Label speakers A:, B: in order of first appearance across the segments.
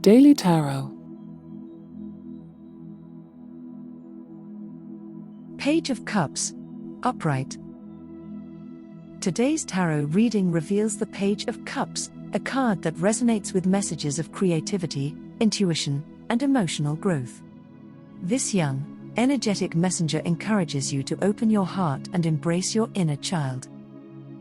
A: Daily Tarot.
B: Page of Cups, upright. Today's tarot reading reveals the Page of Cups, a card that resonates with messages of creativity, intuition, and emotional growth. This young, energetic messenger encourages you to open your heart and embrace your inner child.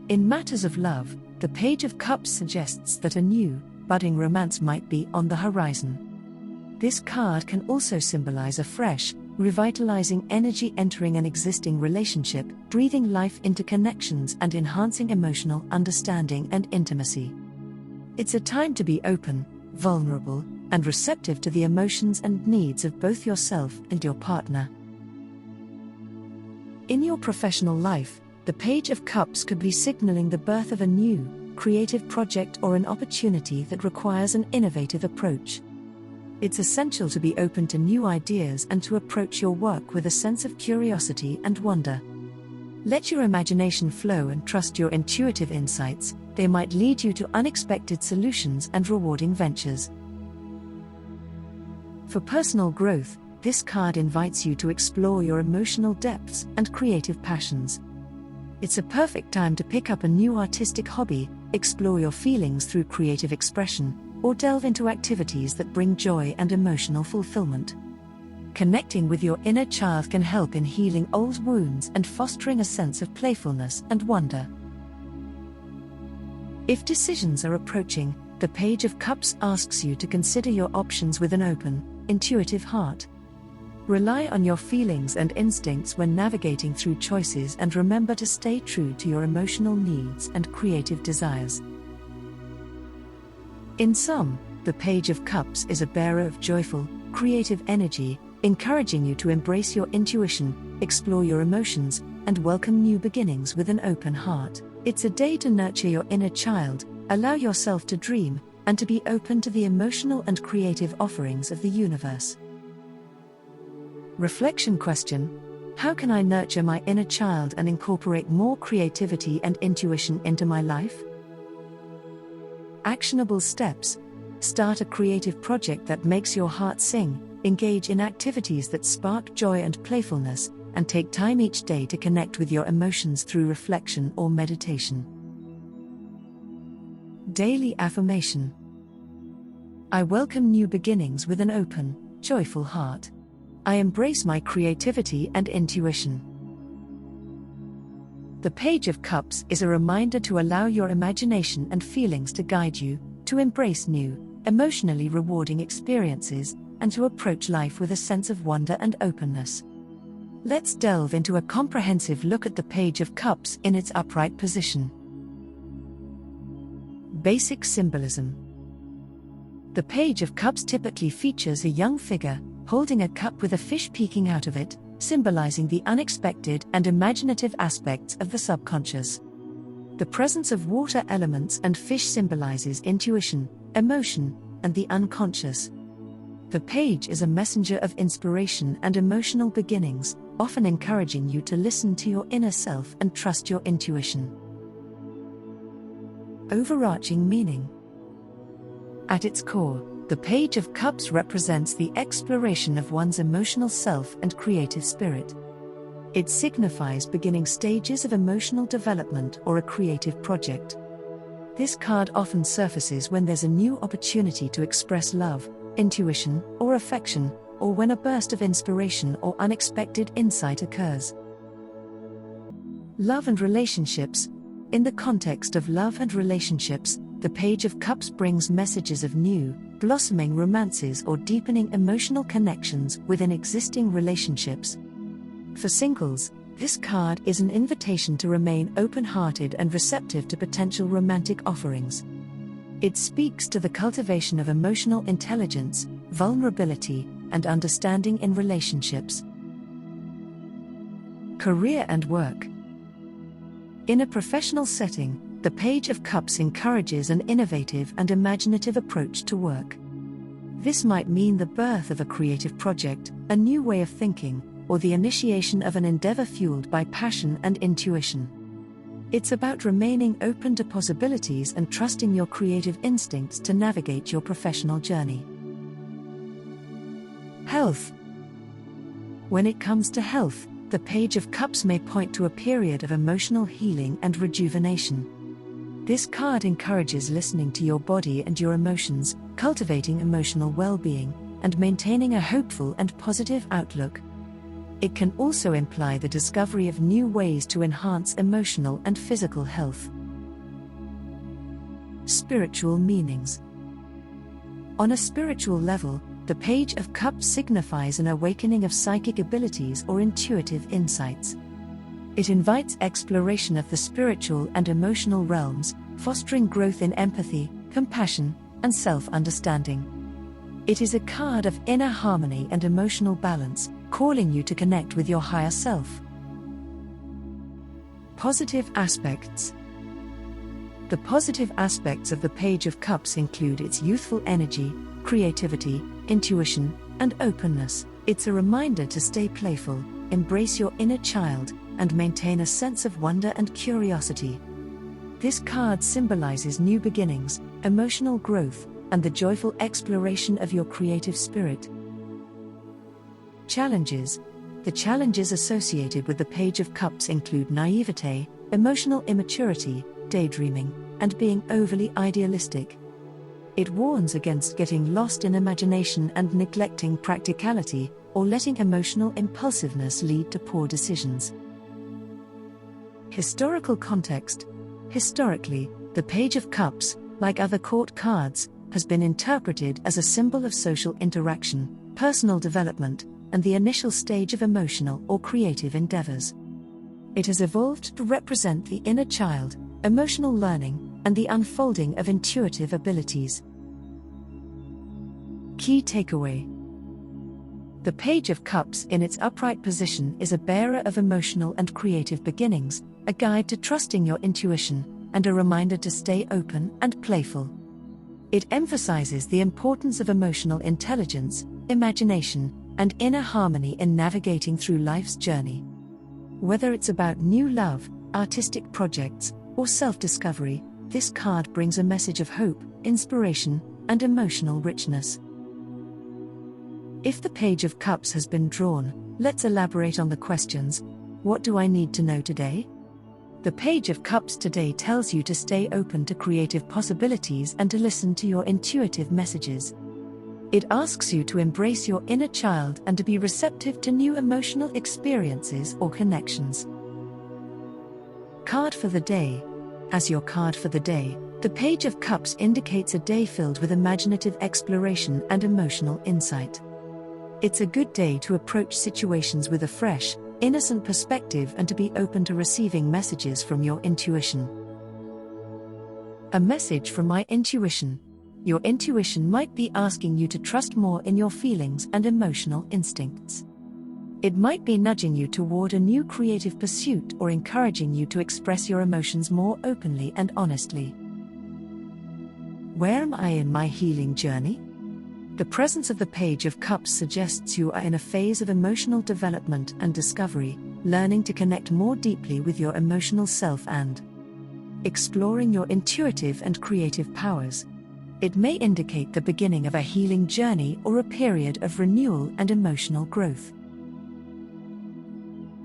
B: In matters of love, the Page of Cups suggests that a new, budding romance might be on the horizon. This card can also symbolize a fresh, revitalizing energy entering an existing relationship, breathing life into connections and enhancing emotional understanding and intimacy. It's a time to be open, vulnerable, and receptive to the emotions and needs of both yourself and your partner. In your professional life, the Page of Cups could be signaling the birth of a new, creative project or an opportunity that requires an innovative approach. It's essential to be open to new ideas and to approach your work with a sense of curiosity and wonder. Let your imagination flow and trust your intuitive insights, they might lead you to unexpected solutions and rewarding ventures. For personal growth, this card invites you to explore your emotional depths and creative passions. It's a perfect time to pick up a new artistic hobby, explore your feelings through creative expression, or delve into activities that bring joy and emotional fulfillment. Connecting with your inner child can help in healing old wounds and fostering a sense of playfulness and wonder. If decisions are approaching, the Page of Cups asks you to consider your options with an open, intuitive heart. Rely on your feelings and instincts when navigating through choices and remember to stay true to your emotional needs and creative desires. In sum, the Page of Cups is a bearer of joyful, creative energy, encouraging you to embrace your intuition, explore your emotions, and welcome new beginnings with an open heart. It's a day to nurture your inner child, allow yourself to dream, and to be open to the emotional and creative offerings of the universe. Reflection question: how can I nurture my inner child and incorporate more creativity and intuition into my life? Actionable steps: start a creative project that makes your heart sing, engage in activities that spark joy and playfulness, and take time each day to connect with your emotions through reflection or meditation. Daily affirmation: I welcome new beginnings with an open, joyful heart. I embrace my creativity and intuition. The Page of Cups is a reminder to allow your imagination and feelings to guide you, to embrace new, emotionally rewarding experiences, and to approach life with a sense of wonder and openness. Let's delve into a comprehensive look at the Page of Cups in its upright position. Basic symbolism. The Page of Cups typically features a young figure, holding a cup with a fish peeking out of it, symbolizing the unexpected and imaginative aspects of the subconscious. The presence of water elements and fish symbolizes intuition, emotion, and the unconscious. The page is a messenger of inspiration and emotional beginnings, often encouraging you to listen to your inner self and trust your intuition. Overarching meaning. At its core, the Page of Cups represents the exploration of one's emotional self and creative spirit. It signifies beginning stages of emotional development or a creative project. This card often surfaces when there's a new opportunity to express love, intuition, or affection, or when a burst of inspiration or unexpected insight occurs. Love and relationships. In the context of love and relationships, the Page of Cups brings messages of new, blossoming romances or deepening emotional connections within existing relationships. For singles, this card is an invitation to remain open-hearted and receptive to potential romantic offerings. It speaks to the cultivation of emotional intelligence, vulnerability, and understanding in relationships. Career and work. In a professional setting, the Page of Cups encourages an innovative and imaginative approach to work. This might mean the birth of a creative project, a new way of thinking, or the initiation of an endeavor fueled by passion and intuition. It's about remaining open to possibilities and trusting your creative instincts to navigate your professional journey. Health. When it comes to health, the Page of Cups may point to a period of emotional healing and rejuvenation. This card encourages listening to your body and your emotions, cultivating emotional well-being, and maintaining a hopeful and positive outlook. It can also imply the discovery of new ways to enhance emotional and physical health. Spiritual meanings. On a spiritual level, the Page of Cups signifies an awakening of psychic abilities or intuitive insights. It invites exploration of the spiritual and emotional realms, fostering growth in empathy, compassion, and self-understanding. It is a card of inner harmony and emotional balance, calling you to connect with your higher self. Positive aspects. The positive aspects of the Page of Cups include its youthful energy, creativity, intuition, and openness. It's a reminder to stay playful, embrace your inner child, and maintain a sense of wonder and curiosity. This card symbolizes new beginnings, emotional growth, and the joyful exploration of your creative spirit. Challenges. The challenges associated with the Page of Cups include naivete, emotional immaturity, daydreaming, and being overly idealistic. It warns against getting lost in imagination and neglecting practicality, or letting emotional impulsiveness lead to poor decisions. Historical context. Historically, the Page of Cups, like other court cards, has been interpreted as a symbol of social interaction, personal development, and the initial stage of emotional or creative endeavors. It has evolved to represent the inner child, emotional learning, and the unfolding of intuitive abilities. Key takeaway. The Page of Cups in its upright position is a bearer of emotional and creative beginnings, a guide to trusting your intuition, and a reminder to stay open and playful. It emphasizes the importance of emotional intelligence, imagination, and inner harmony in navigating through life's journey. Whether it's about new love, artistic projects, or self-discovery, this card brings a message of hope, inspiration, and emotional richness. If the Page of Cups has been drawn, let's elaborate on the questions. What do I need to know today? The Page of Cups today tells you to stay open to creative possibilities and to listen to your intuitive messages. It asks you to embrace your inner child and to be receptive to new emotional experiences or connections. Card for the day. As your card for the day, the Page of Cups indicates a day filled with imaginative exploration and emotional insight. It's a good day to approach situations with a fresh, innocent perspective and to be open to receiving messages from your intuition. A message from my intuition. Your intuition might be asking you to trust more in your feelings and emotional instincts. It might be nudging you toward a new creative pursuit or encouraging you to express your emotions more openly and honestly. Where am I in my healing journey? The presence of the Page of Cups suggests you are in a phase of emotional development and discovery, learning to connect more deeply with your emotional self and exploring your intuitive and creative powers. It may indicate the beginning of a healing journey or a period of renewal and emotional growth.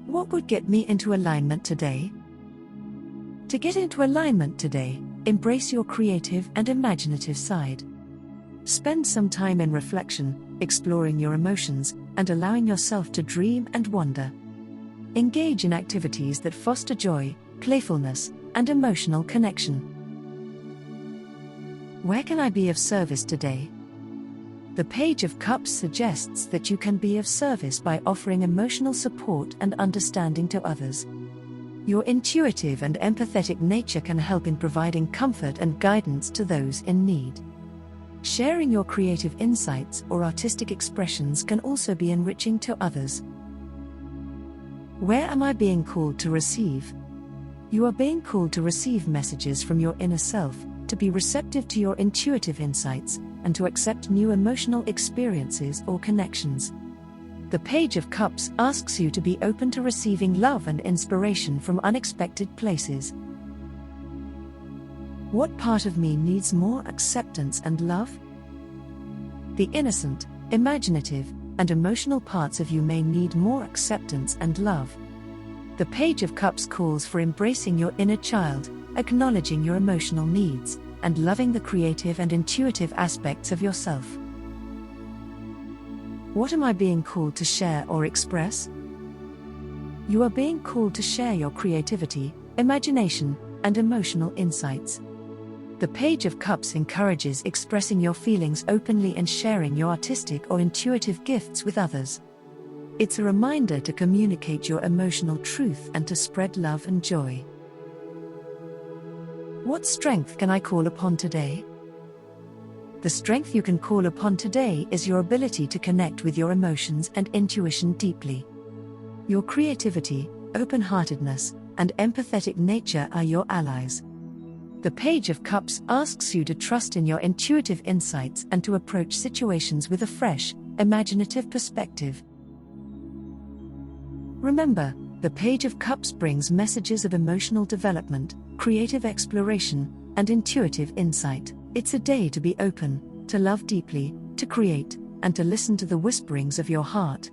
B: What would get me into alignment today? To get into alignment today, embrace your creative and imaginative side. Spend some time in reflection, exploring your emotions, and allowing yourself to dream and wonder. Engage in activities that foster joy, playfulness, and emotional connection. Where can I be of service today? The Page of Cups suggests that you can be of service by offering emotional support and understanding to others. Your intuitive and empathetic nature can help in providing comfort and guidance to those in need. Sharing your creative insights or artistic expressions can also be enriching to others. Where am I being called to receive? You are being called to receive messages from your inner self, to be receptive to your intuitive insights, and to accept new emotional experiences or connections. The Page of Cups asks you to be open to receiving love and inspiration from unexpected places. What part of me needs more acceptance and love? The innocent, imaginative, and emotional parts of you may need more acceptance and love. The Page of Cups calls for embracing your inner child, acknowledging your emotional needs, and loving the creative and intuitive aspects of yourself. What am I being called to share or express? You are being called to share your creativity, imagination, and emotional insights. The Page of Cups encourages expressing your feelings openly and sharing your artistic or intuitive gifts with others. It's a reminder to communicate your emotional truth and to spread love and joy. What strength can I call upon today? The strength you can call upon today is your ability to connect with your emotions and intuition deeply. Your creativity, open-heartedness, and empathetic nature are your allies. The Page of Cups asks you to trust in your intuitive insights and to approach situations with a fresh, imaginative perspective. Remember, the Page of Cups brings messages of emotional development, creative exploration, and intuitive insight. It's a day to be open, to love deeply, to create, and to listen to the whisperings of your heart.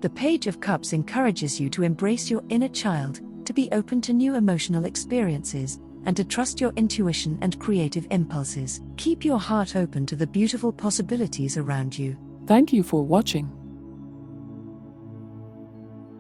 B: The Page of Cups encourages you to embrace your inner child, to be open to new emotional experiences, and to trust your intuition and creative impulses. Keep your heart open to the beautiful possibilities around you.
A: Thank you for watching.